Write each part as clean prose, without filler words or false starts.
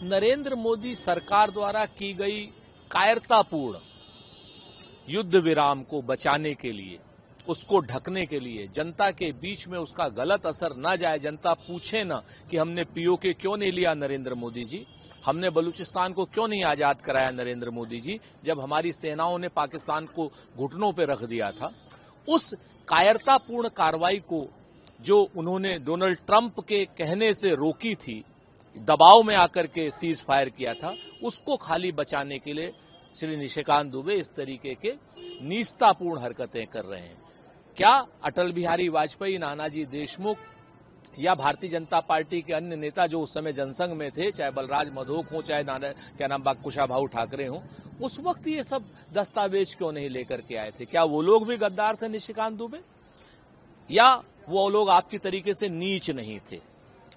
नरेंद्र मोदी सरकार द्वारा की गई कायरतापूर्ण युद्ध विराम को बचाने के लिए, उसको ढकने के लिए, जनता के बीच में उसका गलत असर न जाए, जनता पूछे न कि हमने पीओके क्यों नहीं लिया नरेंद्र मोदी जी, हमने बलूचिस्तान को क्यों नहीं आजाद कराया नरेंद्र मोदी जी, जब हमारी सेनाओं ने पाकिस्तान को घुटनों पर रख दिया था। उस कायरतापूर्ण कार्रवाई को जो उन्होंने डोनाल्ड ट्रंप के कहने से रोकी थी, दबाव में आकर के सीज फायर किया था, उसको खाली बचाने के लिए श्री निशिकांत दुबे इस तरीके के नीचतापूर्ण हरकतें कर रहे हैं। क्या अटल बिहारी वाजपेयी, नानाजी देशमुख या भारतीय जनता पार्टी के अन्य नेता जो उस समय जनसंघ में थे, चाहे बलराज मधोक हो, चाहे कुशाभाऊ ठाकरे हो, उस वक्त ये सब दस्तावेज क्यों नहीं लेकर के आए थे? क्या वो लोग भी गद्दार थे निशिकांत दुबे, या वो लोग आपकी तरीके से नीच नहीं थे?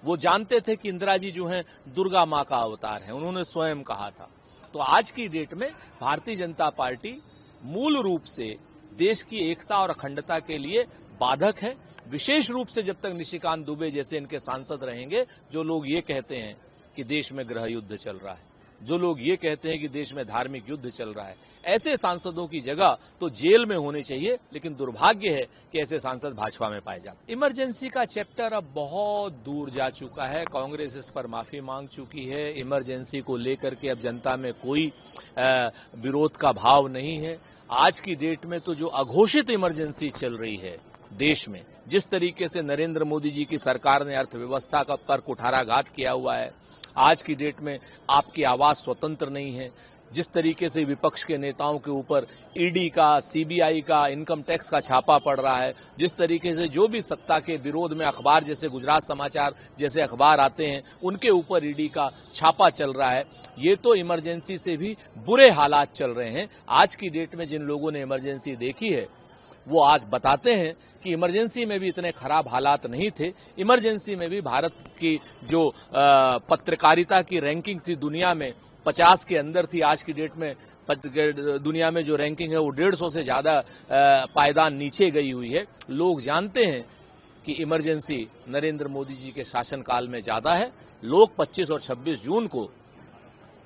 वो जानते थे कि इंदिरा जी जो हैं दुर्गा मां का अवतार है, उन्होंने स्वयं कहा था। तो आज की डेट में भारतीय जनता पार्टी मूल रूप से देश की एकता और अखंडता के लिए बाधक है, विशेष रूप से जब तक निशिकांत दुबे जैसे इनके सांसद रहेंगे, जो लोग ये कहते हैं कि देश में गृह युद्ध चल रहा है, जो लोग ये कहते हैं कि देश में धार्मिक युद्ध चल रहा है। ऐसे सांसदों की जगह तो जेल में होनी चाहिए, लेकिन दुर्भाग्य है कि ऐसे सांसद भाजपा में पाए जाते। इमरजेंसी का चैप्टर अब बहुत दूर जा चुका है, कांग्रेस इस पर माफी मांग चुकी है। इमरजेंसी को लेकर के अब जनता में कोई विरोध का भाव नहीं है। आज की डेट में तो जो अघोषित इमरजेंसी चल रही है देश में, जिस तरीके से नरेंद्र मोदी जी की सरकार ने अर्थव्यवस्था का पर कुठाराघात किया हुआ है, आज की डेट में आपकी आवाज स्वतंत्र नहीं है, जिस तरीके से विपक्ष के नेताओं के ऊपर ईडी का, सीबीआई का, इनकम टैक्स का छापा पड़ रहा है, जिस तरीके से जो भी सत्ता के विरोध में अखबार जैसे गुजरात समाचार जैसे अखबार आते हैं उनके ऊपर ईडी का छापा चल रहा है, ये तो इमरजेंसी से भी बुरे हालात चल रहे हैं। आज की डेट में जिन लोगों ने इमरजेंसी देखी है वो आज बताते हैं कि इमरजेंसी में भी इतने खराब हालात नहीं थे। इमरजेंसी में भी भारत की जो पत्रकारिता की रैंकिंग थी दुनिया में 50 के अंदर थी, आज की डेट में दुनिया में जो रैंकिंग है वो 150 से ज्यादा पायदान नीचे गई हुई है। लोग जानते हैं कि इमरजेंसी नरेंद्र मोदी जी के शासनकाल में ज्यादा है। लोग 25 और 26 जून को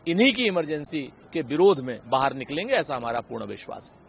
इन्हीं की इमरजेंसी के विरोध में बाहर निकलेंगे, ऐसा हमारा पूर्ण विश्वास है।